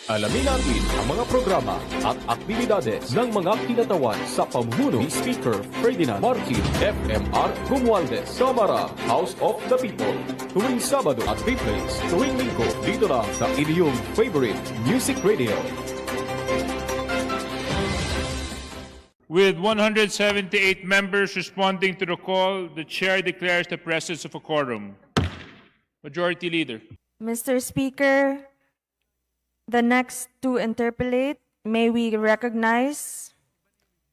Alamin natin ang mga programa at aktibidades ng mga kinatawan sa pamumuno ni Speaker Ferdinand Martin FMR Romualdez, Kamara, House of the People. Tuwing Sabado at replays, tuwing Linggo, dito lang sa inyong favorite music radio. With 178 members responding to the call, the chair declares the presence of a quorum. Majority Leader. Mr. Speaker, the next to interpolate, may we recognize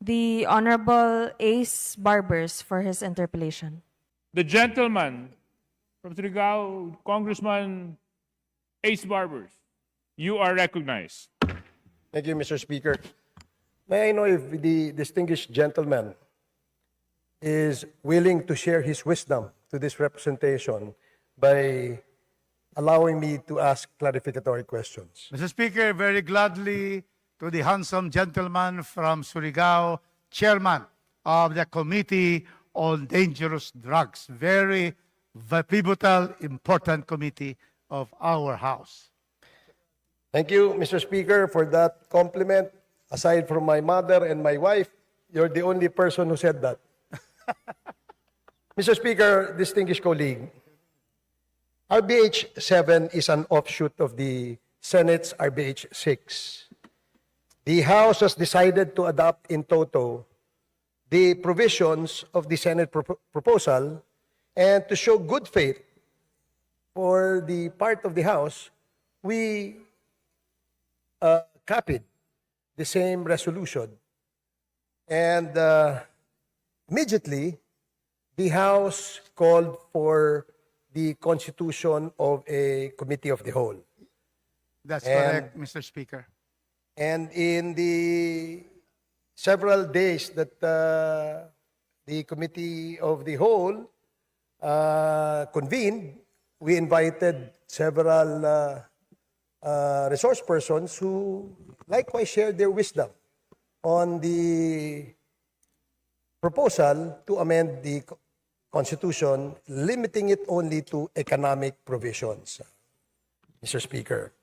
the Honorable Ace Barbers for his interpolation. The gentleman from Surigao, Congressman Ace Barbers, you are recognized. Thank you, Mr. Speaker. May I know if the distinguished gentleman is willing to share his wisdom to this representation by allowing me to ask clarificatory questions? Mr. Speaker, very gladly to the handsome gentleman from Surigao, chairman of the Committee on Dangerous Drugs, very pivotal, important committee of our House. Thank you, Mr. Speaker, for that compliment. Aside from my mother and my wife, you're the only person who said that. Mr. Speaker, distinguished colleague, RBH 7 is an offshoot of the Senate's RBH 6. The House has decided to adopt in toto the provisions of the Senate proposal, and to show good faith for the part of the House, we copied the same resolution. And immediately, the House called for the constitution of a committee of the whole. That's correct, Mr. Speaker. And in the several days that the committee of the whole convened, we invited several resource persons who likewise shared their wisdom on the proposal to amend the Constitution, limiting it only to economic provisions, Mr. Speaker.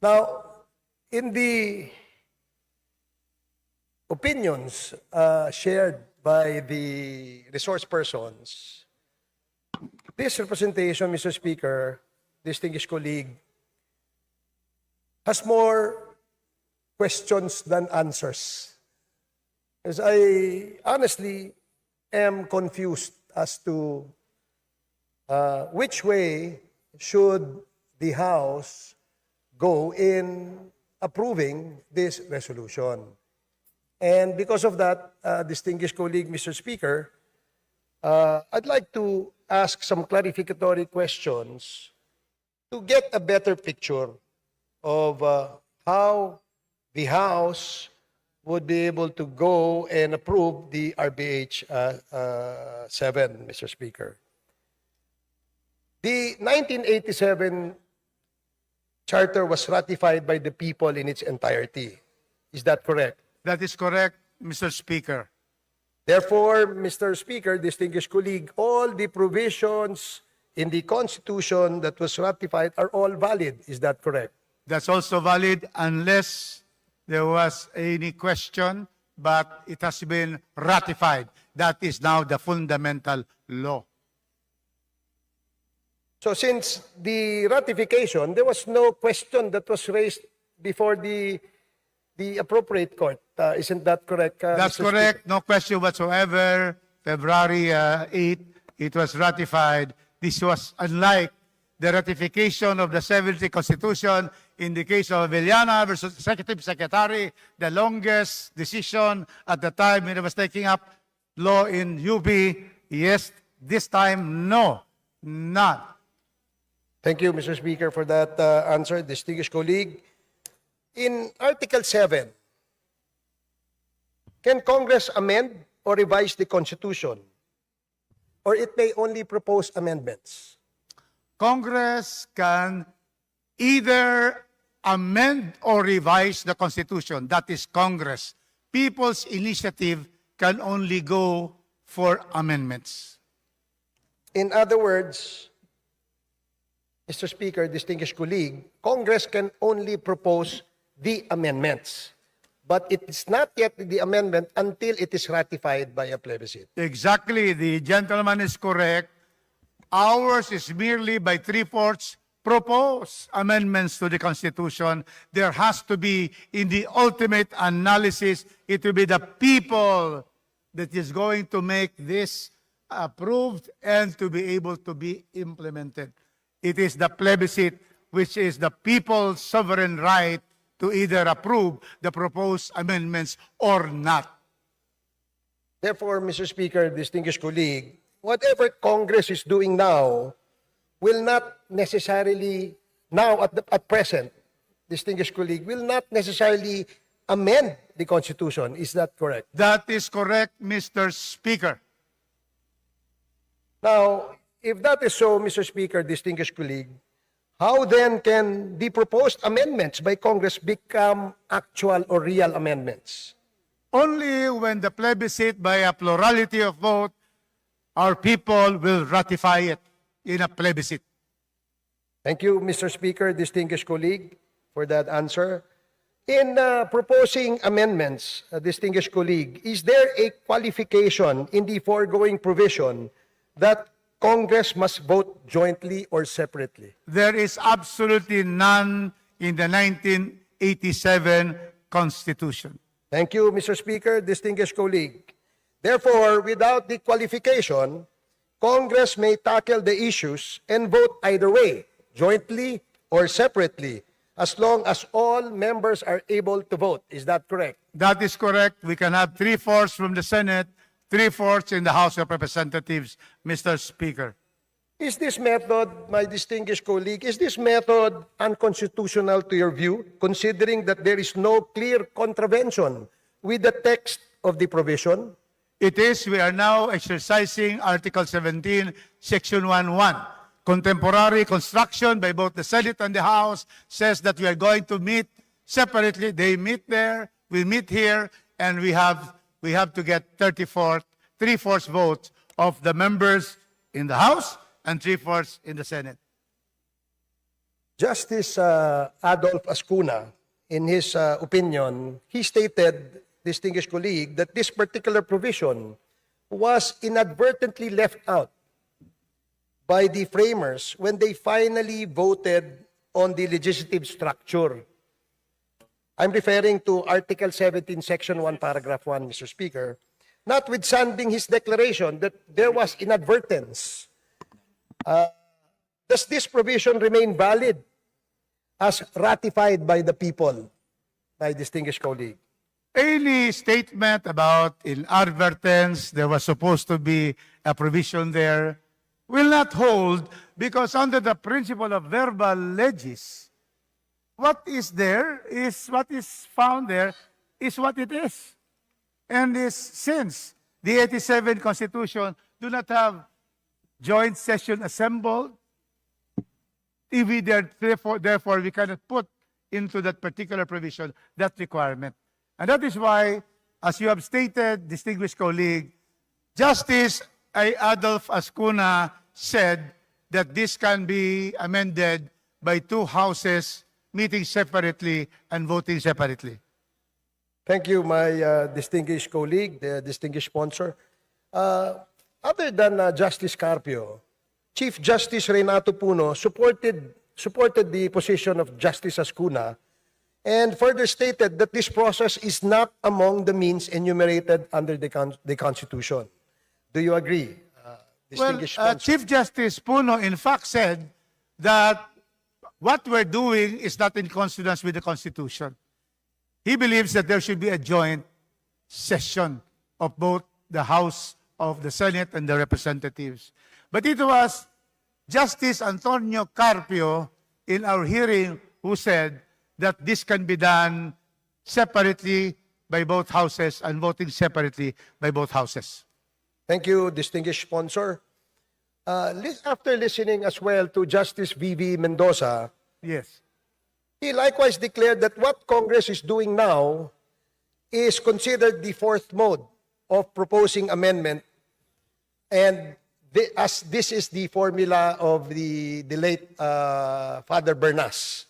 Now, in the opinions shared by the resource persons, this representation, Mr. Speaker, distinguished colleague, has more questions than answers. As I honestly am confused as to which way should the House go in approving this resolution. And because of that, distinguished colleague, Mr. Speaker, I'd like to ask some clarificatory questions to get a better picture of how the House would be able to go and approve the RBH 7, Mr. Speaker. The 1987 Charter was ratified by the people in its entirety. Is that correct? That is correct, Mr. Speaker. Therefore, Mr. Speaker, distinguished colleague, all the provisions in the Constitution that was ratified are all valid. Is that correct? That's also valid unless there was any question, but it has been ratified. That is now the fundamental law. So since the ratification, there was no question that was raised before the appropriate court. Isn't that correct? That's Mr. correct. Speaker? No question whatsoever. February 8, it was ratified. This was unlike the ratification of the 70th Constitution in the case of Villana versus Executive Secretary, the longest decision at the time when it was taking up law in UP. Yes, this time, no, not. Thank you, Mr. Speaker, for that answer, distinguished colleague. In Article 7, can Congress amend or revise the Constitution? Or it may only propose amendments? Congress can either amend or revise the Constitution. That is Congress. People's initiative can only go for amendments. In other words, Mr. Speaker, distinguished colleague, Congress can only propose the amendments. But it is not yet the amendment until it is ratified by a plebiscite. Exactly, the gentleman is correct. Ours is merely by three-fourths propose amendments to the Constitution. There has to be, in the ultimate analysis, it will be the people that is going to make this approved and to be able to be implemented. It is the plebiscite, which is the people's sovereign right to either approve the proposed amendments or not. Therefore, Mr. Speaker, distinguished colleague, whatever Congress is doing now will not necessarily, now at present, distinguished colleague, will not necessarily amend the Constitution. Is that correct? That is correct, Mr. Speaker. Now, if that is so, Mr. Speaker, distinguished colleague, how then can the proposed amendments by Congress become actual or real amendments? Only when the plebiscite by a plurality of vote, our people will ratify it in a plebiscite. Thank you, Mr. Speaker, distinguished colleague, for that answer. In proposing amendments, distinguished colleague, is there a qualification in the foregoing provision that Congress must vote jointly or separately? There is absolutely none in the 1987 Constitution. Thank you, Mr. Speaker, distinguished colleague. Therefore, without the qualification, Congress may tackle the issues and vote either way, jointly or separately, as long as all members are able to vote. Is that correct? That is correct. We can have three-fourths from the Senate, three-fourths in the House of Representatives, Mr. Speaker. Is this method, my distinguished colleague, is this method unconstitutional to your view, considering that there is no clear contravention with the text of the provision? It is, we are now exercising Article 17, Section 1.1. Contemporary construction by both the Senate and the House says that we are going to meet separately. They meet there, we meet here, and we have to get three-fourths votes of the members in the House and three-fourths in the Senate. Justice Adolf Ascuna, in his opinion, he stated, distinguished colleague, that this particular provision was inadvertently left out by the framers when they finally voted on the legislative structure. I'm referring to Article 17, Section 1, Paragraph 1, Mr. Speaker, notwithstanding his declaration that there was inadvertence. Does this provision remain valid as ratified by the people, my distinguished colleague? Any statement about inadvertence, there was supposed to be a provision there, will not hold because under the principle of verbal legis, what is there is what is found there is what it is. And since the 87 Constitution do not have joint session assembled, therefore we cannot put into that particular provision that requirement. And that is why, as you have stated, distinguished colleague, Justice Adolf Ascuna said that this can be amended by two houses meeting separately and voting separately. Thank you, my distinguished colleague, the distinguished sponsor. Other than Justice Carpio, Chief Justice Renato Puno supported the position of Justice Ascuna and further stated that this process is not among the means enumerated under the Constitution. Do you agree, distinguished sponsor? Chief Justice Puno, in fact, said that what we're doing is not in consonance with the Constitution. He believes that there should be a joint session of both the House of the Senate and the Representatives. But it was Justice Antonio Carpio in our hearing who said that this can be done separately by both houses and voting separately by both houses. Thank you, distinguished sponsor. After listening as well to Justice V.V. Mendoza, Yes. he likewise declared that what Congress is doing now is considered the fourth mode of proposing amendment, and as this is the formula of the late Father Bernas.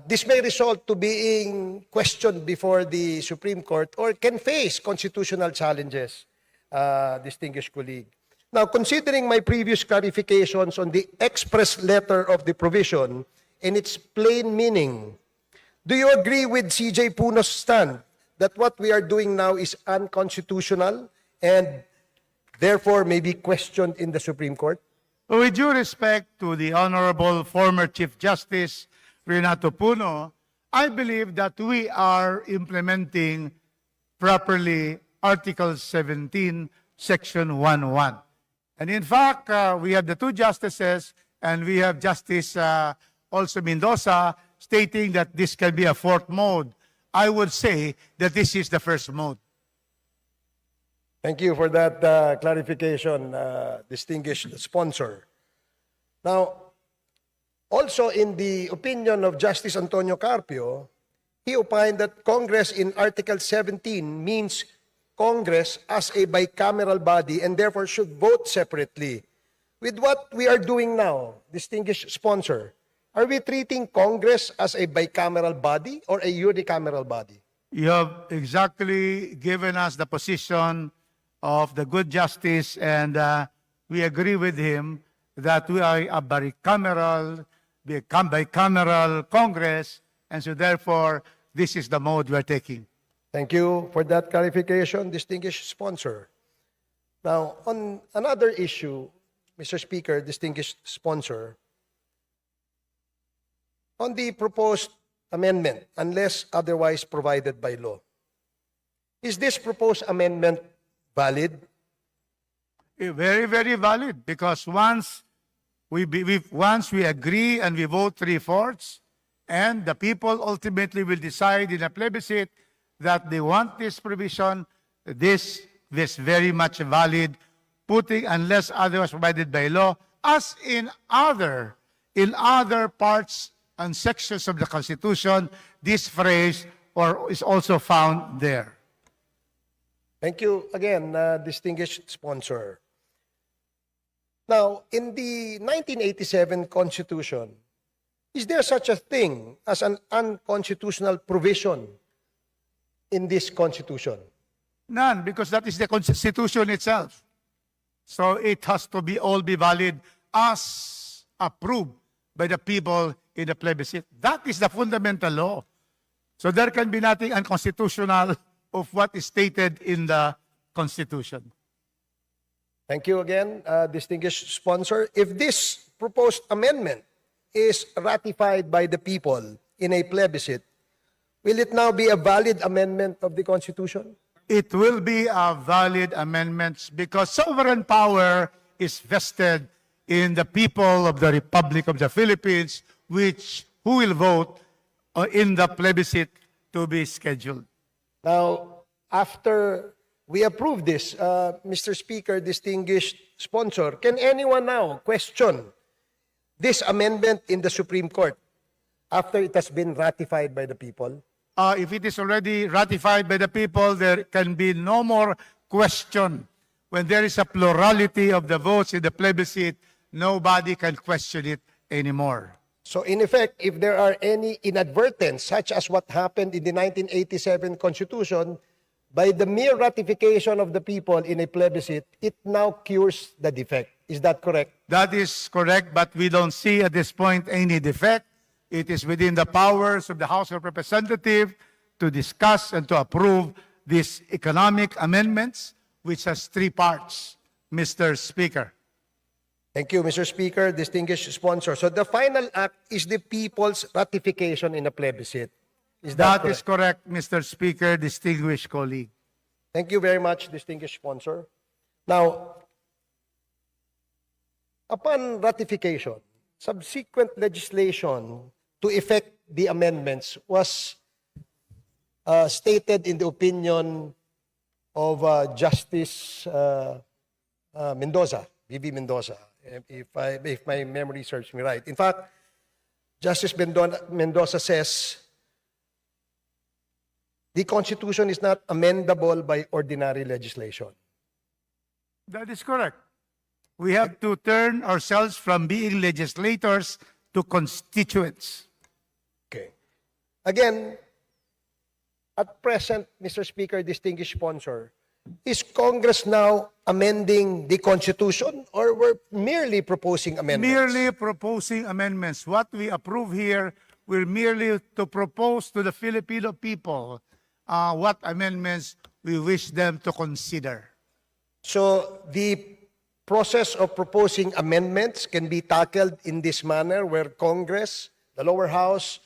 This may result to being questioned before the Supreme Court or can face constitutional challenges, distinguished colleague. Now, considering my previous clarifications on the express letter of the provision and its plain meaning, do you agree with CJ Puno's stand that what we are doing now is unconstitutional and therefore may be questioned in the Supreme Court? With due respect to the Honorable former Chief Justice Renato Puno, I believe that we are implementing properly Article 17, Section 1.1. And in fact, we have the two justices and we have Justice also Mendoza stating that this can be a fourth mode. I would say that this is the first mode. Thank you for that clarification, distinguished sponsor. Now, also in the opinion of Justice Antonio Carpio, he opined that Congress in Article 17 means Congress as a bicameral body and therefore should vote separately. With what we are doing now, distinguished sponsor, are we treating Congress as a bicameral body or a unicameral body? You have exactly given us the position of the good justice, and we agree with him that we are a bicameral Congress, and so therefore, this is the mode we're taking. Thank you for that clarification, distinguished sponsor. Now, on another issue, Mr. Speaker, distinguished sponsor, on the proposed amendment, unless otherwise provided by law, is this proposed amendment valid? Very, very valid, because once we agree and we vote 3/4, and the people ultimately will decide in a plebiscite that they want this provision, this is very much valid, putting unless otherwise provided by law, as in other parts and sections of the Constitution, this phrase is also found there. Thank you again, distinguished sponsor. Now, in the 1987 Constitution, is there such a thing as an unconstitutional provision in this Constitution? None, because that is the Constitution itself. So it has to be all be valid as approved by the people in the plebiscite. That is the fundamental law. So there can be nothing unconstitutional of what is stated in the Constitution. Thank you again, distinguished sponsor. If this proposed amendment is ratified by the people in a plebiscite, will it now be a valid amendment of the Constitution? It will be a valid amendment because sovereign power is vested in the people of the Republic of the Philippines, who will vote in the plebiscite to be scheduled. Now, after we approve this, Mr. Speaker, distinguished sponsor, can anyone now question this amendment in the Supreme Court after it has been ratified by the people? If it is already ratified by the people, there can be no more question. When there is a plurality of the votes in the plebiscite, nobody can question it anymore. So in effect, if there are any inadvertence, such as what happened in the 1987 Constitution, by the mere ratification of the people in a plebiscite, it now cures the defect. Is that correct? That is correct, but we don't see at this point any defect. It is within the powers of the House of Representatives to discuss and to approve these economic amendments, which has 3 parts, Mr. Speaker. Thank you, Mr. Speaker, distinguished sponsor. So the final act is the people's ratification in a plebiscite. Is that correct? Is correct, Mr. Speaker, distinguished colleague. Thank you very much, distinguished sponsor. Now, upon ratification, subsequent legislation to effect the amendments was stated in the opinion of Justice Mendoza, V.V. Mendoza, if my memory serves me right. In fact, Justice Mendoza says, the Constitution is not amendable by ordinary legislation. That is correct. We have to turn ourselves from being legislators to constituents. Okay. Again, at present, Mr. Speaker, distinguished sponsor, is Congress now amending the Constitution or we're merely proposing amendments? Merely proposing amendments. What we approve here, we're merely to propose to the Filipino people what amendments we wish them to consider. So the process of proposing amendments can be tackled in this manner where Congress, the lower house,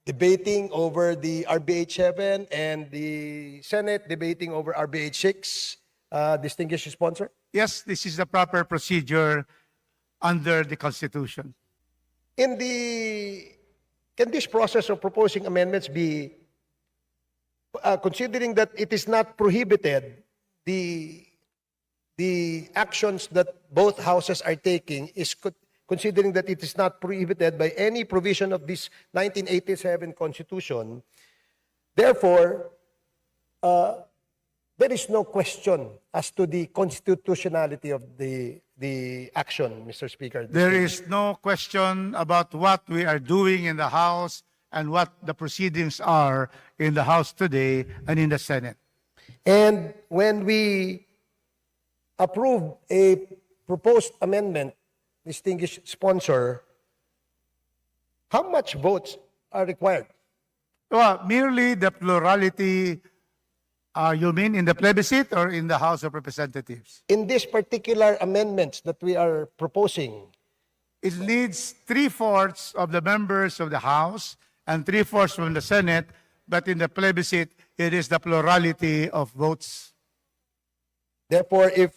debating over the RBH 7 and the Senate debating over RBH 6, distinguished sponsor? Yes, this is the proper procedure under the Constitution. Can this process of proposing amendments be, considering that it is not prohibited, the actions that both houses are taking is considering that it is not prohibited by any provision of this 1987 Constitution, therefore, there is no question as to the constitutionality of the action, Mr. Speaker. There is no question about what we are doing in the House and what the proceedings are in the House today and in the Senate. And when we approve a proposed amendment, distinguished sponsor, how much votes are required? Well, merely the plurality, you mean in the plebiscite or in the House of Representatives? In this particular amendments that we are proposing, It needs 3/4 of the members of the House and 3/4 from the Senate, but in the plebiscite, it is the plurality of votes. therefore, if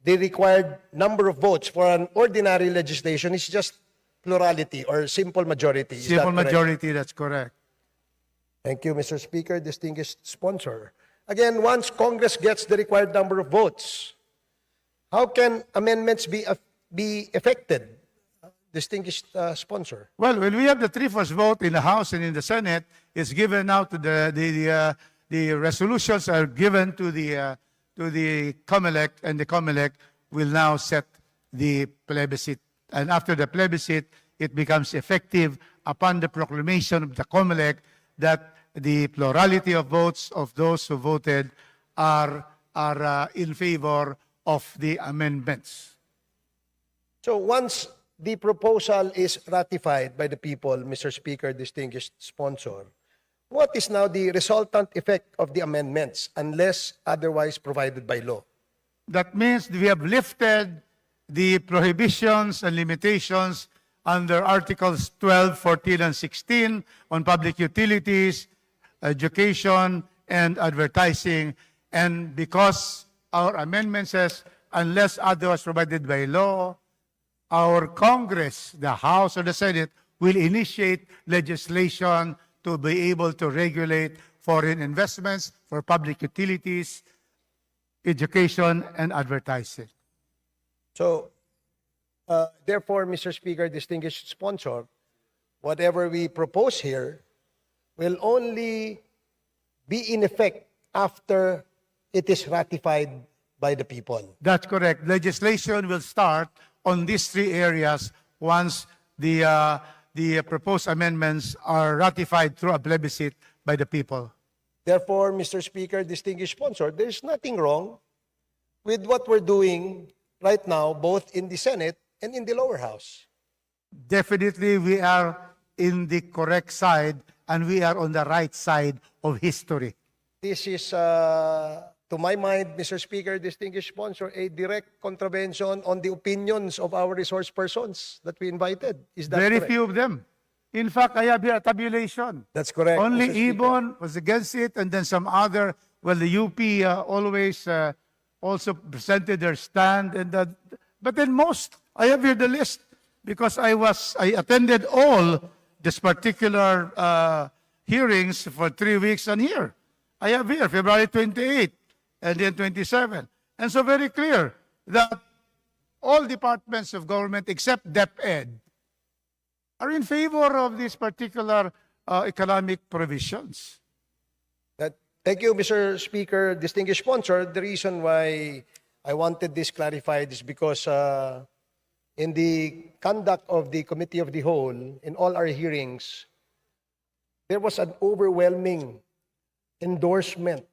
the required number of votes for an ordinary legislation is just plurality or simple majority. Is that Simple correct? majority, that's correct. Thank you, Mr. Speaker, distinguished sponsor. Again, once Congress gets the required number of votes, how can amendments be effected, distinguished sponsor? Well, when we have the 3/4 vote in the House and in the Senate, it's given out to the resolutions are given to the COMELEC, and the COMELEC will now set the plebiscite. And after the plebiscite, it becomes effective upon the proclamation of the COMELEC that the plurality of votes of those who voted are in favor of the amendments. So once the proposal is ratified by the people, Mr. Speaker, distinguished sponsor, what is now the resultant effect of the amendments unless otherwise provided by law? That means we have lifted the prohibitions and limitations under Articles 12, 14, and 16 on public utilities, education, and advertising. And because our amendment says, unless otherwise provided by law, our Congress, the House or the Senate, will initiate legislation to be able to regulate foreign investments for public utilities, education, and advertising. So, therefore, Mr. Speaker, distinguished sponsor, whatever we propose here will only be in effect after it is ratified by the people. That's correct. Legislation will start on these three areas once the proposed amendments are ratified through a plebiscite by the people. Therefore, Mr. Speaker, distinguished sponsor, there is nothing wrong with what we're doing right now, both in the Senate and in the lower house. Definitely, we are in the correct side and we are on the right side of history. This is, to my mind, Mr. Speaker, distinguished sponsor, a direct contravention on the opinions of our resource persons that we invited. Is that Very correct? few of them. In fact, I have here a tabulation. That's correct. Only Mr. Speaker. Ibon was against it, and then some other. Well, the UP always also presented their stand, and but then most. I have here the list because I attended all this particular hearings for 3 weeks on here. I have here February 28 and then 27, and so very clear that all departments of government except DepEd are in favor of these particular economic provisions. That Thank you, Mr. Speaker. Distinguished sponsor, the reason why I wanted this clarified is because in the conduct of the Committee of the Whole, in all our hearings, there was an overwhelming endorsement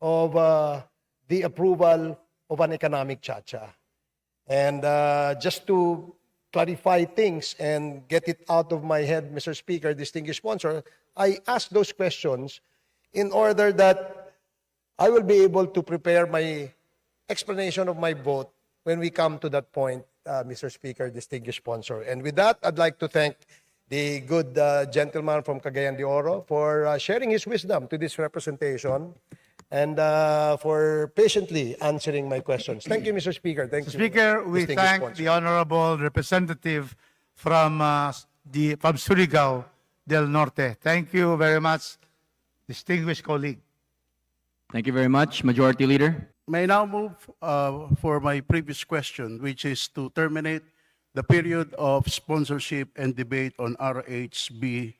of the approval of an economic cha-cha. And just to clarify things and get it out of my head, Mr. Speaker, distinguished sponsor, I asked those questions in order that I will be able to prepare my explanation of my vote when we come to that point, Mr. Speaker, distinguished sponsor. And with that, I'd like to thank the good gentleman from Cagayan de Oro for sharing his wisdom to this representation and for patiently answering my questions. Thank you, Mr. Speaker. Thank you, Speaker, we distinguished thank sponsor. the honorable representative from Surigao del Norte. Thank you very much, distinguished colleague. Thank you very much, Majority Leader. May I now move for my previous question, which is to terminate the period of sponsorship and debate on RHB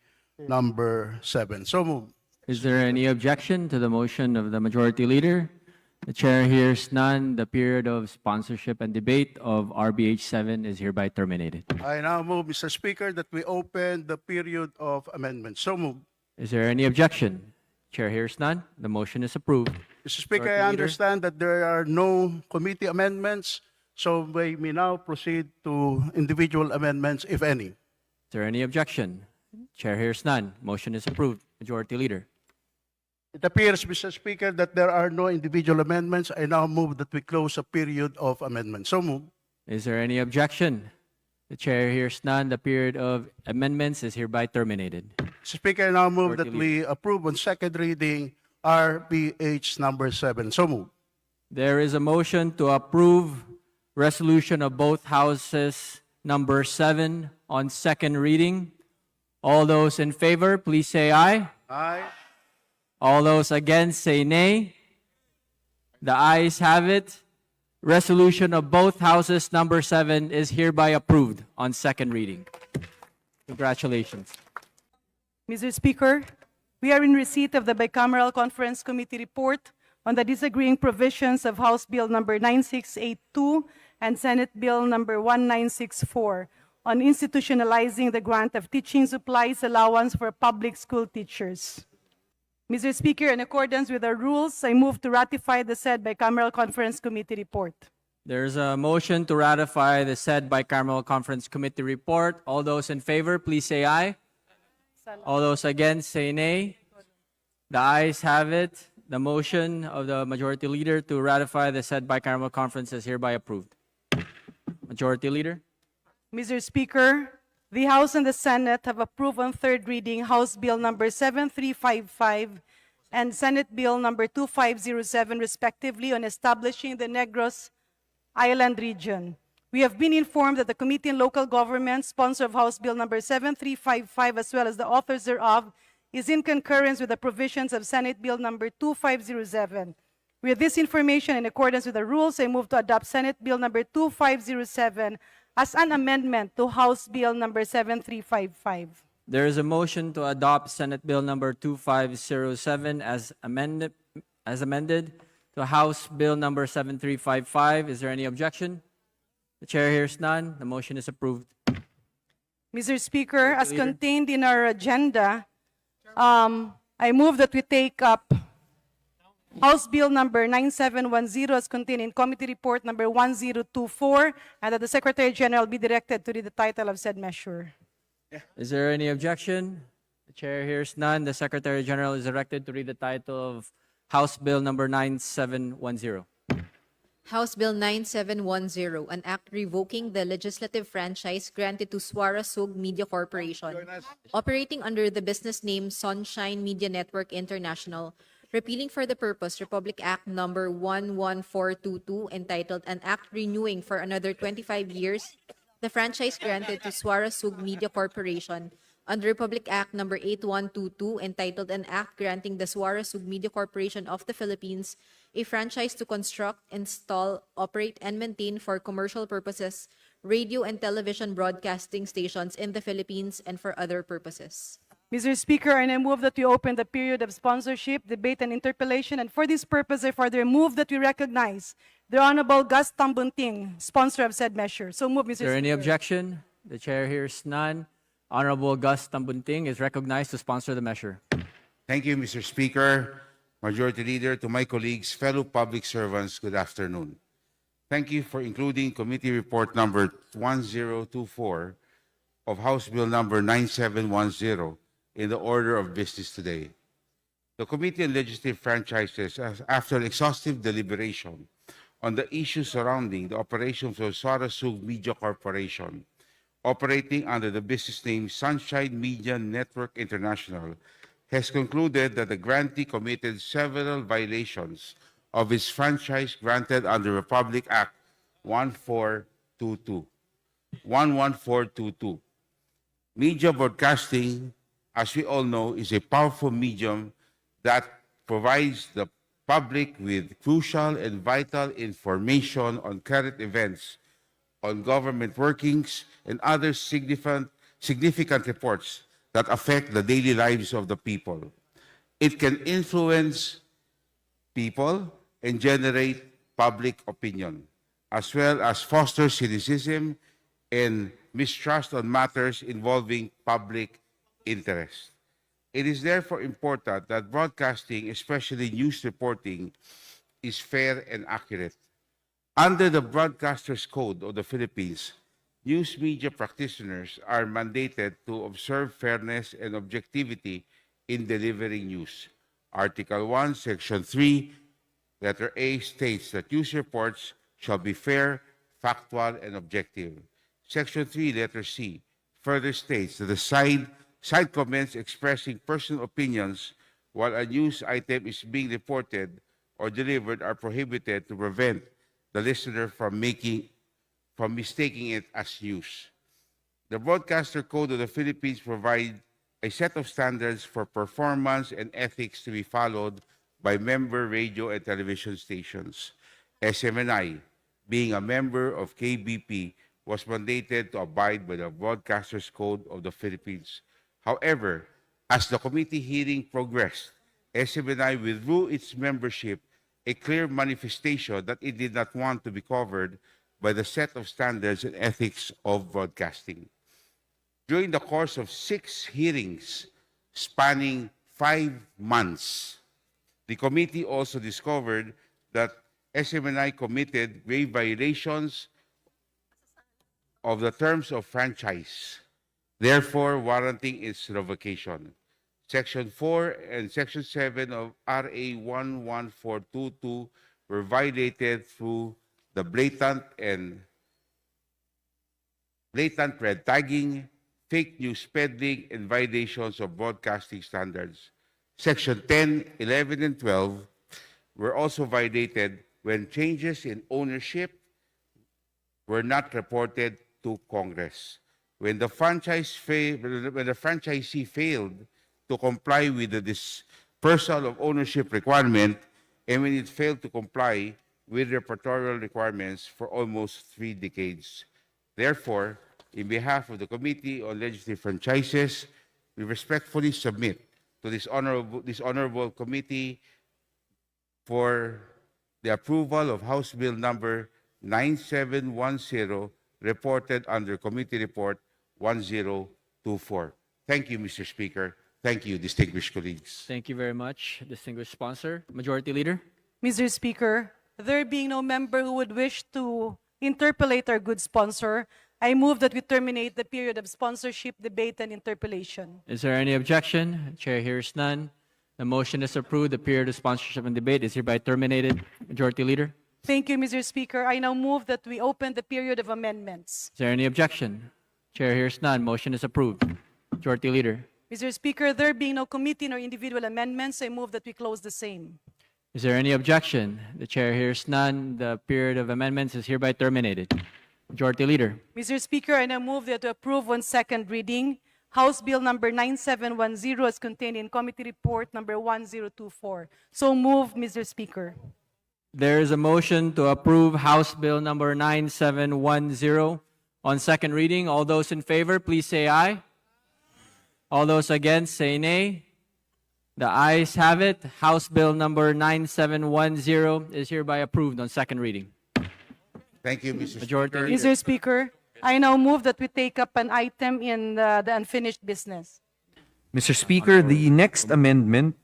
number 7. So moved. Is there any objection to the motion of the Majority Leader? The Chair hears none. The period of sponsorship and debate of RBH 7 is hereby terminated. I now move, Mr. Speaker, that we open the period of amendments. So moved. Is there any objection? Chair hears none. The motion is approved. Mr. Speaker, Majority I Leader. understand that there are no committee amendments, so we may now proceed to individual amendments, if any. Is there any objection? Chair hears none. Motion is approved. Majority Leader. It appears, Mr. Speaker, that there are no individual amendments. I now move that we close a period of amendments. So moved. Is there any objection? The Chair hears none. The period of amendments is hereby terminated. Mr. Speaker, I now move Majority that we approve on second reading RBH number 7. So moved. There is a motion to approve resolution of both houses number 7 on second reading. All those in favor, please say aye. Aye. All those against, say nay. The ayes have it. Resolution of both houses number 7 is hereby approved on second reading. Congratulations. Mr. Speaker, we are in receipt of the Bicameral Conference Committee report on the disagreeing provisions of House Bill number 9682 and Senate Bill number 1964 on institutionalizing the grant of teaching supplies allowance for public school teachers. Mr. Speaker, in accordance with our rules, I move to ratify the said Bicameral Conference Committee report. There's a motion to ratify the said bicameral conference committee report. All those in favor, please say aye. All those against, say nay. The ayes have it. The motion of the Majority Leader to ratify the said bicameral conference is hereby approved. Majority Leader. Mr. Speaker, the House and the Senate have approved on third reading House Bill number 7355 and Senate Bill number 2507, respectively, on establishing the Negros Island region. We have been informed that the Committee on Local Government, sponsor of House Bill number 7355, as well as the authors thereof, is in concurrence with the provisions of Senate Bill number 2507. With this information, in accordance with the rules, I move to adopt Senate Bill number 2507 as an amendment to House Bill number 7355. There is a motion to adopt Senate Bill number 2507 as amended to House Bill number 7355. Is there any objection? The Chair hears none. The motion is approved. Mr. Speaker, as Leader. contained in our agenda, I move that we take up House Bill number 9710 as contained in Committee Report number 1024, and that the Secretary General be directed to read the title of said measure. Is there any objection? The Chair hears none. The Secretary General is directed to read the title of House Bill number 9710. House Bill 9710, an act revoking the legislative franchise granted to Swara Sug Media Corporation, operating under the business name Sunshine Media Network International, repealing for the purpose Republic Act number 11422, entitled An Act Renewing for Another 25 Years the franchise granted to Swara Sug Media Corporation under Republic Act number 8122, entitled An Act Granting the Swara Sug Media Corporation of the Philippines a franchise to construct, install, operate, and maintain for commercial purposes radio and television broadcasting stations in the Philippines and for other purposes. Mr. Speaker, I now move that we open the period of sponsorship, debate, and interpellation, and for this purpose, I further move that we recognize the Honorable Gus Tambunting, sponsor of said measure. So move, Mr. Is there any objection? The chair hears none. Honorable Gus Tambunting is recognized to sponsor the measure. Thank you, Mr. Speaker, Majority Leader, to my colleagues, fellow public servants, good afternoon. Thank you for including Committee Report number 1024 of House Bill number 9710 in the order of business today. The Committee on Legislative Franchises, after exhaustive deliberation on the issues surrounding the operations of Suarasug Media Corporation, operating under the business name Sunshine Media Network International, has concluded that the grantee committed several violations of its franchise granted under Republic Act 11422. Media broadcasting, as we all know, is a powerful medium that provides the public with crucial and vital information on current events, on government workings, and other significant reports that affect the daily lives of the people. It can influence people and generate public opinion, as well as foster cynicism and mistrust on matters involving public interest. It is therefore important that broadcasting, especially news reporting, is fair and accurate. Under the Broadcasters Code of the Philippines, news media practitioners are mandated to observe fairness and objectivity in delivering news. Article 1, Section 3, letter A states that news reports shall be fair, factual, and objective. Section 3, letter C, further states that the side comments expressing personal opinions while a news item is being reported or delivered are prohibited to prevent the listener from mistaking it as news. The Broadcaster Code of the Philippines provides a set of standards for performance and ethics to be followed by member radio and television stations. SMNI, being a member of KBP, was mandated to abide by the Broadcasters Code of the Philippines. However, as the committee hearing progressed, SMNI withdrew its membership, a clear manifestation that it did not want to be covered by the set of standards and ethics of broadcasting. During the course of 6 hearings spanning 5 months, the committee also discovered that SMNI committed grave violations of the terms of franchise, therefore warranting its revocation. Section 4 and Section 7 of RA 11422 were violated through the blatant red tagging, fake news peddling, and violations of broadcasting standards. Section 10, 11, and 12 were also violated when changes in ownership were not reported to Congress. When the franchisee failed to comply with the dispersal of ownership requirement, and when it failed to comply with repertorial requirements for almost 3 decades. Therefore, in behalf of the Committee on Legislative Franchises, we respectfully submit to this honorable committee for the approval of House Bill number 9710, reported under Committee Report 1024. Thank you, Mr. Speaker. Thank you, distinguished colleagues. Thank you very much, distinguished sponsor. Majority Leader. Mr. Speaker, there being no member who would wish to interpellate our good sponsor, I move that we terminate the period of sponsorship, debate, and interpellation. Is there any objection? Chair hears none. The motion is approved. The period of sponsorship and debate is hereby terminated. Majority Leader. Thank you, Mr. Speaker. I now move that we open the period of amendments. Is there any objection? Chair hears none. Motion is approved. Majority Leader. Mr. Speaker, there being no committee nor individual amendments, I move that we close the same. Is there any objection? The chair hears none. The period of amendments is hereby terminated. Majority Leader. Mr. Speaker, I now move that to approve on second reading House Bill number 9710 as contained in Committee Report number 1024. So move, Mr. Speaker. There is a motion to approve House Bill number 9710 on second reading. All those in favor, please say aye. All those against, say nay. The ayes have it. House Bill number 9710 is hereby approved on second reading. Thank you, Mr. Majority Speaker. Leader. Mr. Speaker, I now move that we take up an item in the unfinished business. Mr. Speaker, the next amendment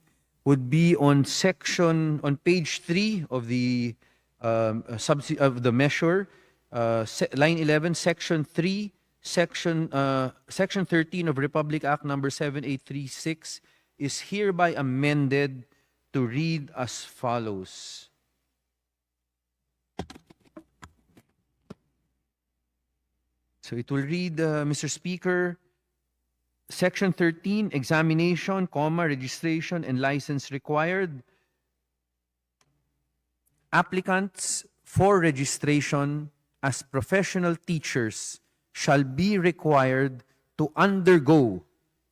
would be on page 3 of the of the measure, line 11, section 3, section 13 of Republic Act number 7836 is hereby amended to read as follows. So it will read, Mr. Speaker, Section 13, examination, registration, and license required. Applicants for registration as professional teachers shall be required to undergo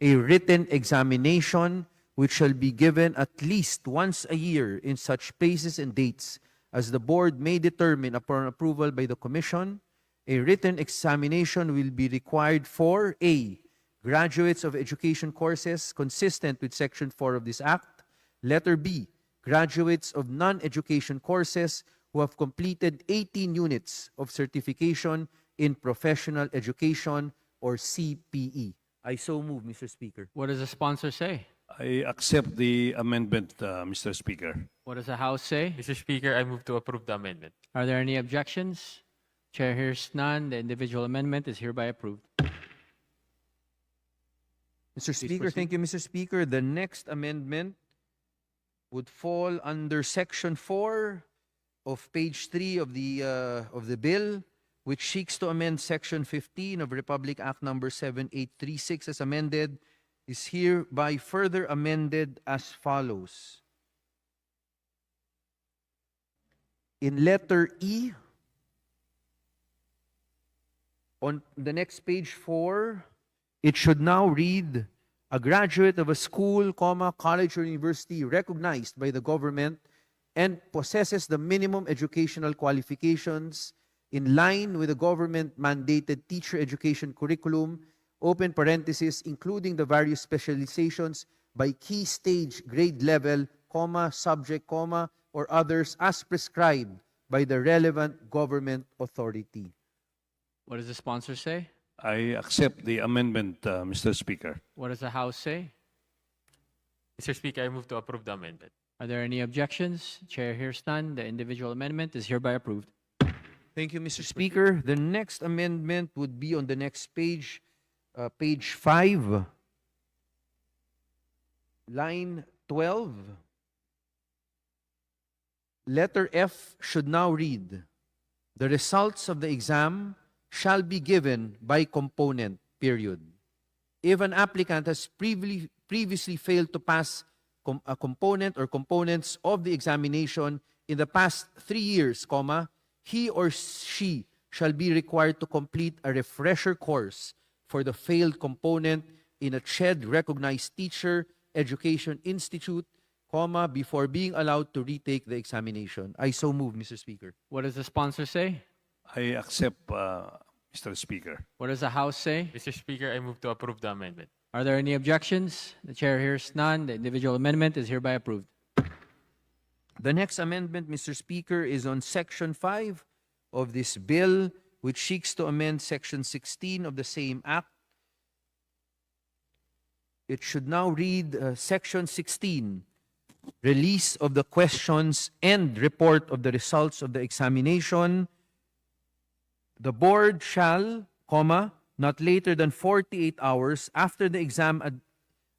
a written examination which shall be given at least once a year in such places and dates as the board may determine upon approval by the Commission. A written examination will be required for A, graduates of education courses consistent with Section 4 of this Act. Letter B, graduates of non-education courses who have completed 18 units of certification in professional education or CPE. I so move, Mr. Speaker. What does the sponsor say? I accept the amendment, Mr. Speaker. What does the House say? Mr. Speaker, I move to approve the amendment. Are there any objections? Chair hears none. The individual amendment is hereby approved. Mr. Speaker, proceed. thank you, Mr. Speaker. The next amendment would fall under Section 4 of page 3 of the bill, which seeks to amend Section 15 of Republic Act number 7836 as amended, is hereby further amended as follows. In letter E, on the next page 4, it should now read, a graduate of a school, college or university recognized by the government and possesses the minimum educational qualifications in line with the government-mandated teacher education curriculum, open parenthesis, including the various specializations by key stage, grade level, subject, or others as prescribed by the relevant government authority. What does the sponsor say? I accept the amendment, Mr. Speaker. What does the House say? Mr. Speaker, I move to approve the amendment. Are there any objections? Chair hears none. The individual amendment is hereby approved. Thank you, Mr. Speaker. The next amendment would be on the next page, page 5, line 12. Letter F should now read, the results of the exam shall be given by component, period. If an applicant has previously failed to pass a component or components of the examination in the past 3 years, he or she shall be required to complete a refresher course for the failed component in a CHED-recognized teacher education institute, before being allowed to retake the examination. I so move, Mr. Speaker. What does the sponsor say? I accept, Mr. Speaker. What does the House say? Mr. Speaker, I move to approve the amendment. Are there any objections? The chair hears none. The individual amendment is hereby approved. The next amendment, Mr. Speaker, is on Section 5 of this bill, which seeks to amend Section 16 of the same Act. It should now read Section 16, release of the questions and report of the results of the examination. The board shall, not later than 48 hours after the exam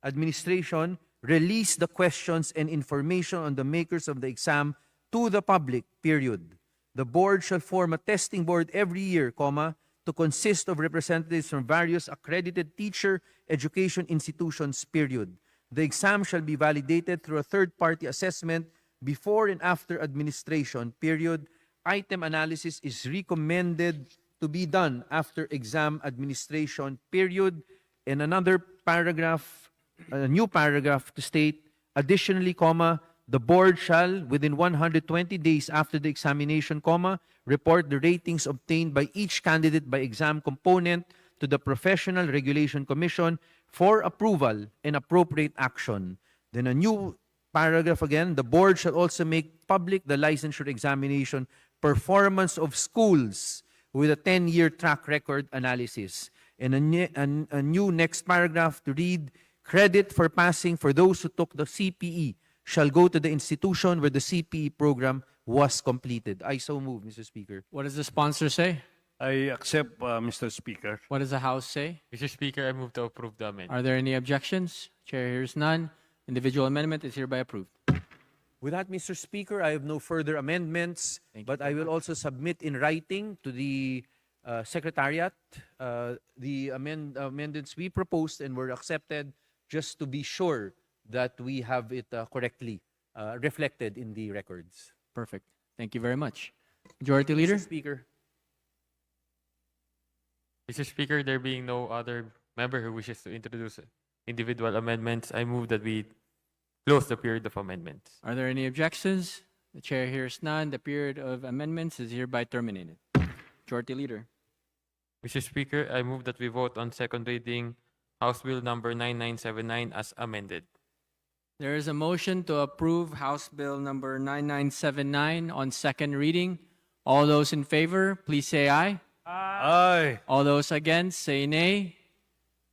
administration, release the questions and information on the makers of the exam to the public, period. The board shall form a testing board every year, to consist of representatives from various accredited teacher education institutions, period. The exam shall be validated through a third-party assessment before and after administration, period. Item analysis is recommended to be done after exam administration, period. And another paragraph, a new paragraph to state, additionally, the board shall, within 120 days after the examination, report the ratings obtained by each candidate by exam component to the Professional Regulation Commission for approval and appropriate action. Then a new paragraph again, the board shall also make public the licensure examination performance of schools with a 10-year track record analysis. And a new next paragraph to read, credit for passing for those who took the CPE shall go to the institution where the CPE program was completed. I so move, Mr. Speaker. What does the sponsor say? I accept, Mr. Speaker. What does the House say? Mr. Speaker, I move to approve the amendment. Are there any objections? Chair hears none. Individual amendment is hereby approved. With that, Mr. Speaker, I have no further amendments, but I will also submit in writing to the Secretariat the amendments we proposed and were accepted, just to be sure that we have it correctly reflected in the records. Perfect. Thank you very much. Majority Leader? Mr. Speaker. Mr. Speaker, there being no other member who wishes to introduce individual amendments, I move that we close the period of amendments. Are there any objections? The chair hears none. The period of amendments is hereby terminated. Majority Leader. Mr. Speaker, I move that we vote on second reading House Bill number 9979 as amended. There is a motion to approve House Bill number 9979 on second reading. All those in favor, please say aye. Aye. All those against, say nay.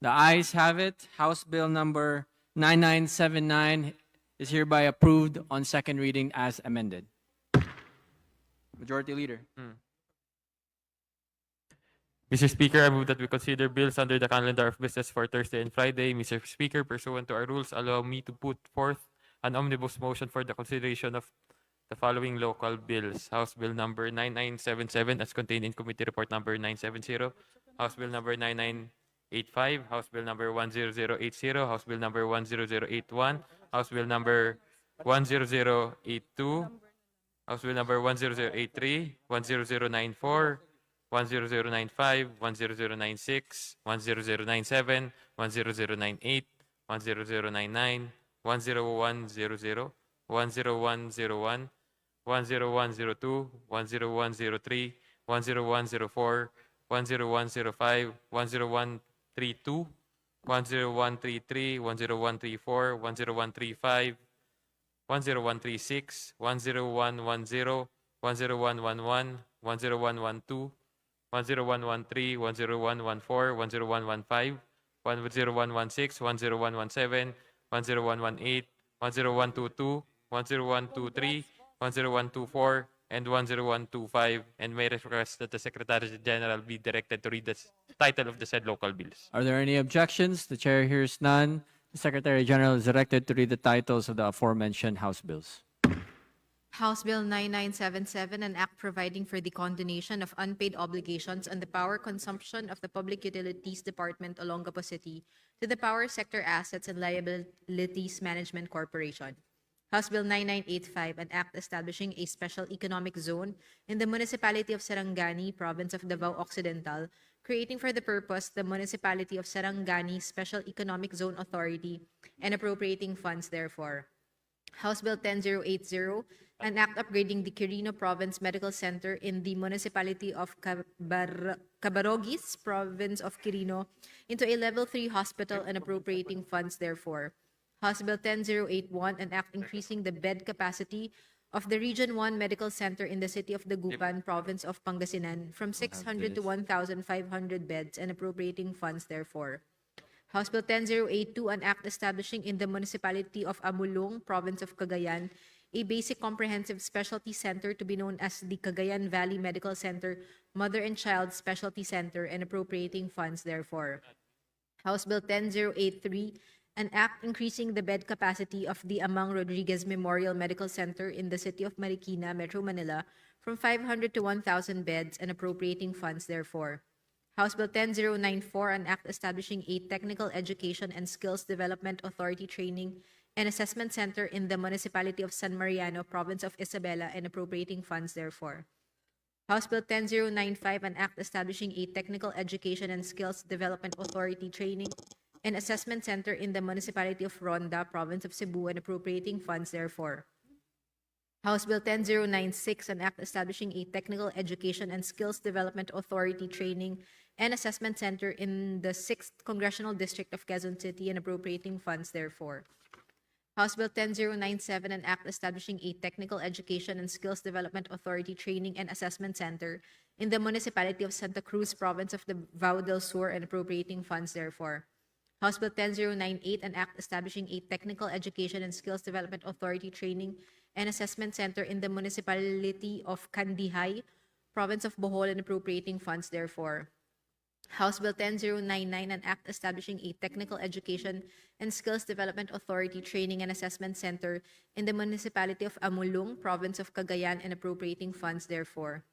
The ayes have it. House Bill number 9979 is hereby approved on second reading as amended. Majority Leader. Mr. Speaker, I move that we consider bills under the calendar of business for Thursday and Friday. Mr. Speaker, pursuant to our rules, allow me to put forth an omnibus motion for the consideration of the following local bills. House Bill number 9977 as contained in Committee Report number 970. House Bill number 9985. House Bill number 10080. House Bill number 10081. House Bill number 10082. House Bill number 10083. 10094. 10095, 10096, 10097, 10098, 10099, 10100, 10101, 10102, 10103, 10104, 10105, 10132, 10133, 10134, 10135, 10136, 10110, 10111, 10112, 10113, 10114, 10115, 10116, 10117, 10118, 10122, 10123, 10124, and 10125, and may request that the Secretary General be directed to read the title of the said local bills. Are there any objections? The chair hears none. The Secretary General is directed to read the titles of the aforementioned House bills. House Bill 9977, an act providing for the condonation of unpaid obligations on the power consumption of the Public Utilities Department, Olongapo City, to the Power Sector Assets and Liabilities Management Corporation. House Bill 9985, an act establishing a special economic zone in the municipality of Sarangani, province of Davao Occidental, creating for the purpose the municipality of Sarangani Special Economic Zone Authority and appropriating funds therefor. House Bill 10080, an act upgrading the Quirino Province Medical Center in the municipality of Cabarogis, province of Quirino, into a Level 3 hospital and appropriating funds therefor. House Bill 10081, an act increasing the bed capacity of the Region 1 Medical Center in the city of Dagupan, province of Pangasinan, from 600 to 1,500 beds and appropriating funds therefor. House Bill 10082, an act establishing in the municipality of Amulong, province of Cagayan, a basic comprehensive specialty center to be known as the Cagayan Valley Medical Center Mother and Child Specialty Center and appropriating funds therefor. House Bill 10083, an act increasing the bed capacity of the Amang Rodriguez Memorial Medical Center in the city of Marikina, Metro Manila, from 500 to 1,000 beds and appropriating funds therefor. House Bill 10094, an act establishing a Technical Education and Skills Development Authority Training and Assessment Center in the municipality of San Mariano, province of Isabela, and appropriating funds therefor. House Bill 10095, an act establishing a Technical Education and Skills Development Authority Training and Assessment Center in the municipality of Ronda, province of Cebu, and appropriating funds therefor. House Bill 10096, an act establishing a technical education and skills development authority training and assessment center in the 6th Congressional District of Quezon City and appropriating funds therefore. House Bill 10097, an act establishing a technical education and skills development authority training and assessment center in the municipality of Santa Cruz, province of Davao del Sur, and appropriating funds therefore. House Bill 10098, an act establishing a technical education and skills development authority training and assessment center in the municipality of Kandihay, province of Bohol, and appropriating funds therefore. House Bill 10099, an act establishing a technical education and skills development authority training and assessment center in the municipality of Amulung, province of Cagayan, and appropriating funds therefore.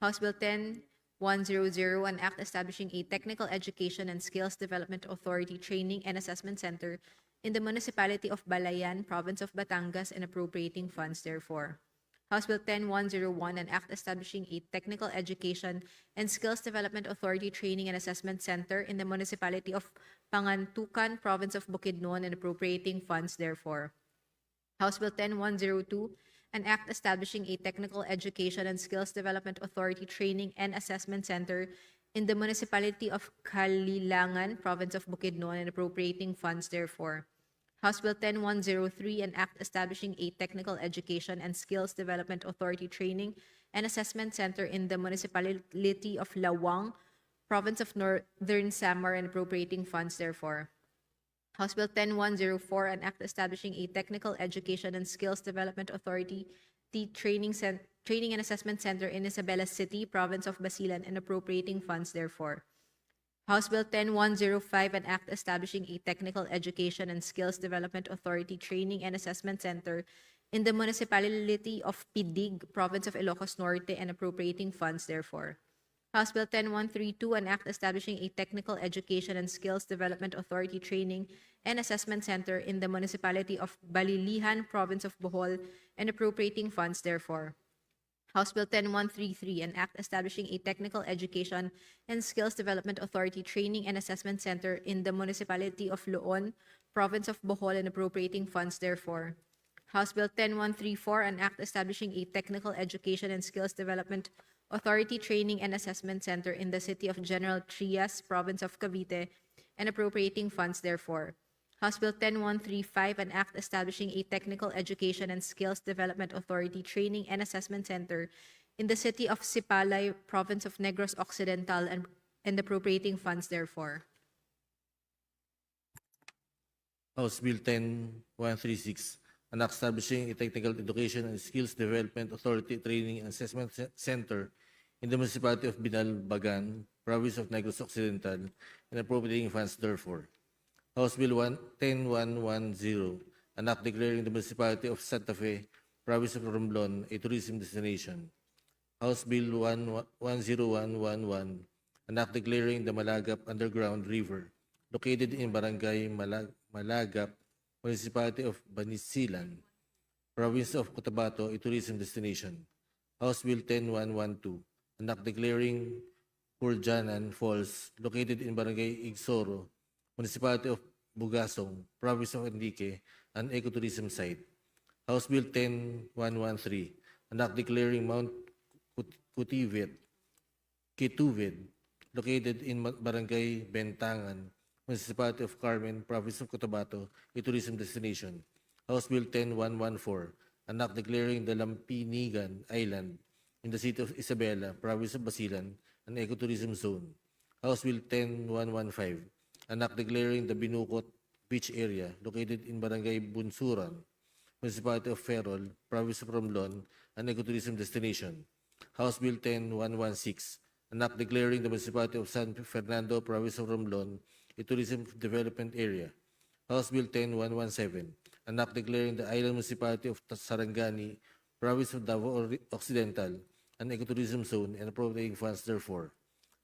House Bill 10100, an act establishing a technical education and skills development authority training and assessment center in the municipality of Balayan, province of Batangas, and appropriating funds therefore. House Bill 10101, an act establishing a technical education and skills development authority training and assessment center in the municipality of Pangantucan, province of Bukidnon, and appropriating funds therefore. House Bill 10102, an act establishing a technical education and skills development authority training and assessment center in the municipality of Kalilangan, province of Bukidnon, and appropriating funds therefore. House Bill 10103, an act establishing a technical education and skills development authority training and assessment center in the municipality of Lawang, province of Northern Samar, and appropriating funds therefore. House Bill 10104, an act establishing a technical education and skills development authority training and assessment center in Isabela City, province of Basilan, and appropriating funds therefore. House Bill 10105, an act establishing a technical education and skills development authority training and assessment center in the municipality of Pidig, province of Ilocos Norte, and appropriating funds therefore. House Bill 10132, an act establishing a technical education and skills development authority training and assessment center in the municipality of Balilihan, province of Bohol, and appropriating funds therefore. House Bill 10133, an act establishing a technical education and skills development authority training and assessment center in the municipality of Loon, province of Bohol, and appropriating funds therefore. House Bill 10134, an act establishing a technical education and skills development authority training and assessment center in the city of General Trias, province of Cavite, and appropriating funds therefore. House Bill 10135, an act establishing a technical education and skills development authority training and assessment center in the city of Sipalay, province of Negros Occidental, and appropriating funds therefore. House Bill 10136, an act establishing a technical education and skills development authority training and assessment center in the municipality of Binalbagan, province of Negros Occidental, and appropriating funds therefore. House Bill 10110, an act declaring the municipality of Santa Fe, province of Romblon, a tourism destination. House Bill 10111, an act declaring the Malagap Underground River, located in Barangay Malagap, municipality of Banisilan, province of Cotabato, a tourism destination. House Bill 10112, an act declaring Purjanan Falls, located in Barangay Igsoro, municipality of Bugasong, province of Antique, an ecotourism site. House Bill 10113, an act declaring Mount Kituvid, located in Barangay Bentangan, municipality of Carmen, province of Cotabato, a tourism destination. House Bill 10114, an act declaring the Lampinigan Island in the city of Isabela, province of Basilan, an ecotourism zone. House Bill 10115, an act declaring the Binukot Beach area located in Barangay Bunsuran, municipality of Ferrol, province of Romblon, an ecotourism destination. House Bill 10116, an act declaring the municipality of San Fernando, province of Romblon, a tourism development area. House Bill 10117, an act declaring the island municipality of Sarangani, province of Davao Occidental, an ecotourism zone, and appropriating funds therefore.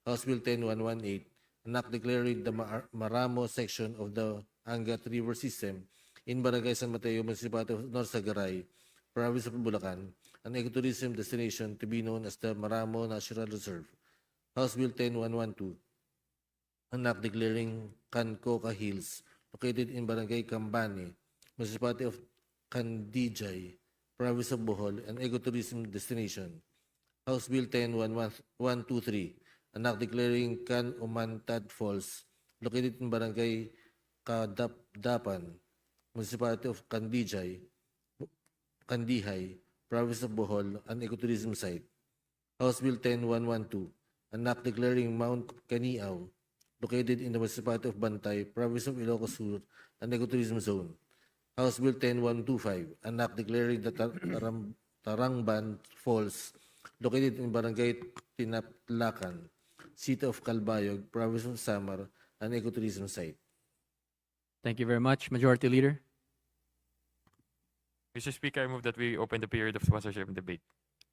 House Bill 10118, an act declaring the Maramo section of the Angat River system in Barangay San Mateo, municipality of Norsagaray, province of Bulacan, an ecotourism destination to be known as the Maramo Natural Reserve. House Bill 10112, an act declaring Cancoca Hills, located in Barangay Cambane, municipality of Candijay, Province of Bohol, an ecotourism destination. House Bill 10123, an act declaring Can Umantad Falls, located in Barangay Kadapdapan, Municipality of Kandihay, Province of Bohol, an ecotourism site. House Bill 10112, an act declaring Mount Kaniao, located in the Municipality of Bantay, Province of Ilocos Sur, an ecotourism zone. House Bill 10125, an act declaring the Tarangban Falls, located in Barangay Tinaplacan, City of Calbayog, Province of Samar, an ecotourism site. Thank you very much. Majority Leader. Mr. Speaker, I move that we open the period of sponsorship and debate.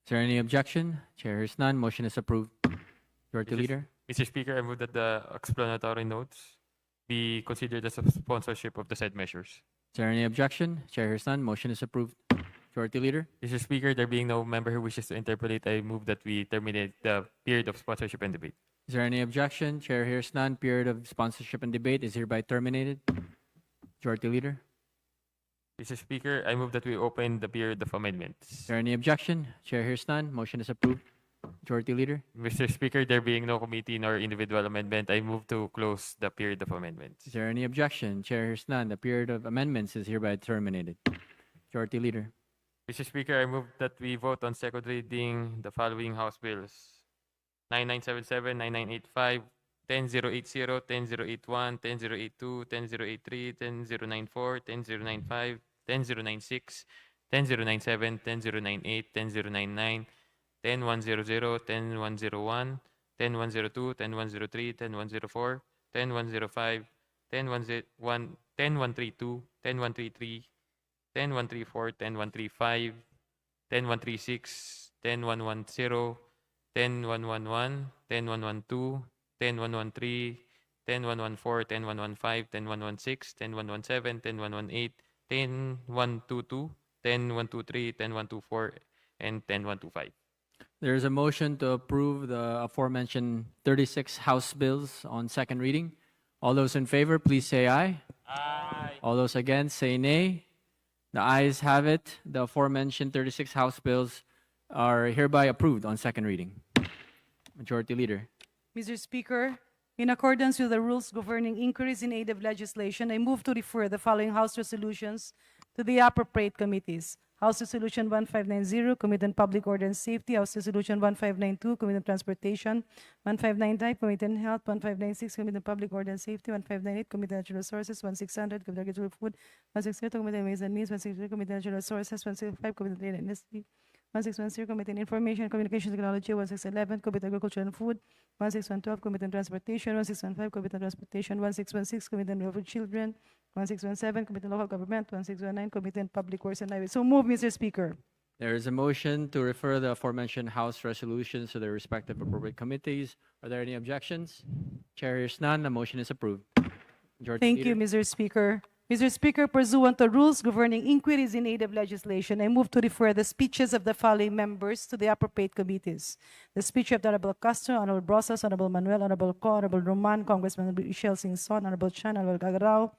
Is there any objection? Chair hears none. Motion is approved. Majority Leader. Mr. Speaker, I move that the explanatory notes be considered as a sponsorship of the said measures. Is there any objection? Chair hears none. Motion is approved. Majority Leader. Mr. Speaker, there being no member who wishes to interpolate, I move that we terminate the period of sponsorship and debate. Is there any objection? Chair hears none. Period of sponsorship and debate is hereby terminated. Majority Leader. Mr. Speaker, I move that we open the period of amendments. Is there any objection? Chair hears none. Motion is approved. Majority Leader. Mr. Speaker, there being no committee nor individual amendment, I move to close the period of amendments. Is there any objection? Chair hears none. The period of amendments is hereby terminated. Majority Leader. Mr. Speaker, I move that we vote on second reading the following House bills: 9977, 9985, 10080, 10081, 10082, 10083, 10094, 10095, 10096, 10097, 10098, 10099, 10100, 10101, 10102, 10103, 10104, 10105, 10132, 10133, 10134, 10135, 10136, 10110, 10111, 10112, 10113, 10114, 10115, 10116, 10117, 10118, 10122, 10123, 10124, and 10125. There is a motion to approve the aforementioned 36 House bills on second reading. All those in favor, please say aye. Aye. All those against, say nay. The ayes have it. The aforementioned 36 House bills are hereby approved on second reading. Majority Leader. Mr. Speaker, in accordance with the rules governing inquiries in aid of legislation, I move to refer the following House resolutions to the appropriate committees. House Resolution 1590, Committee on Public Order and Safety. House Resolution 1592, Committee on Transportation. 1595, Committee on Health. 1596, Committee on Public Order and Safety. 1598, Committee on Natural Resources. 1600, Committee on Agricultural Food. 1602, Committee on Ways and Means. 1603, Committee on Natural Resources. 165, Committee on Trade and Industry. 1610, Committee on Information and Communication Technology. 1611, Committee on Agriculture and Food. 1612, Committee on Transportation. 1615, Committee on Transportation. 1616, Committee on Welfare of Children. 1617, Committee on Local Government. 1619, Committee on Public Works and Highways. So move, Mr. Speaker. There is a motion to refer the aforementioned House resolutions to their respective appropriate committees. Are there any objections? Chair hears none. The motion is approved. Majority Thank Leader. you, Mr. Speaker. Mr. Speaker, pursuant to rules governing inquiries in aid of legislation, I move to refer the speeches of the following members to the appropriate committees. The speech of the Honorable Castro, Honorable Brosas, Honorable Manuel, Honorable Co, Honorable Roman, Congressman Michelle Singson, Honorable Chan, Honorable Gagarao,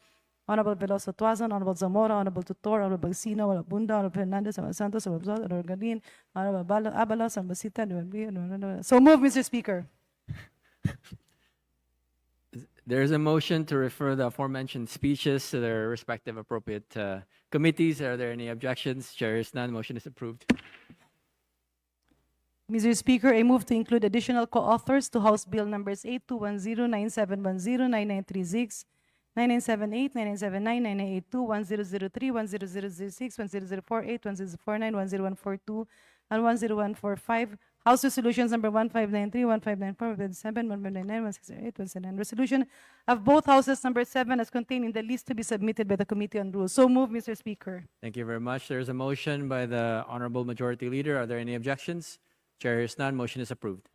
Honorable Veloso Tuazon, Honorable Zamora, Honorable Tutor, Honorable Bagsino, Honorable Bunda, Honorable Hernandez, Honorable Santos, Honorable Zol, Honorable Garin, Honorable Abalos, Honorable Sita. So move, Mr. Speaker. There is a motion to refer the aforementioned speeches to their respective appropriate committees. Are there any objections? Chair hears none. Motion is approved. Mr. Speaker, I move to include additional co-authors to House Bill numbers 8210, 9710, 9936, 9978, 9979, 9982, 1003, 10006, 10048, 1049, 10142, and 10145. House Resolutions number 1593, 1594, 1597, 1599, 1608, 169. Resolution of both Houses number 7 as contained in the list to be submitted by the Committee on Rules. So move, Mr. Speaker. Thank you very much. There is a motion by the Honorable Majority Leader. Are there any objections? Chair hears none. Motion is approved.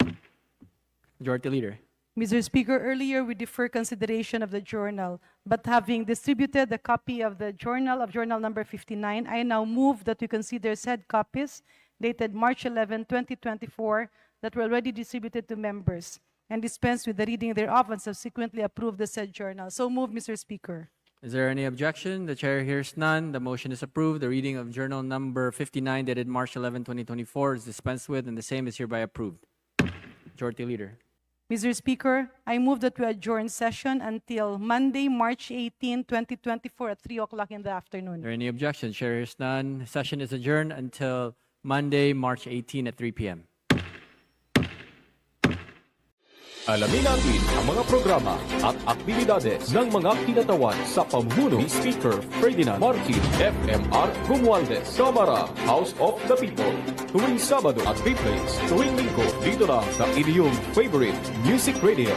Majority Leader. Mr. Speaker, earlier we defer consideration of the journal, but having distributed the copy of the journal number 59, I now move that we consider said copies dated March 11, 2024, that were already distributed to members, and dispense with the reading thereof and subsequently approve the said journal. So move, Mr. Speaker. Is there any objection? The chair hears none. The motion is approved. The reading of Journal Number 59 dated March 11, 2024 is dispensed with, and the same is hereby approved. Majority Leader. Mr. Speaker, I move that we adjourn session until Monday, March 18, 2024 at 3 o'clock in the afternoon. Are there any objections? Chair hears none. Session is adjourned until Monday, March 18 at 3 p.m. Alamin natin ang mga programa at aktibidades ng mga kinatawan sa pamumuno ni Speaker Ferdinand Martin, FMR Romualdez, Kamara, House of the People. Tuwing Sabado at replays tuwing Linggo dito lang sa inyong favorite music radio.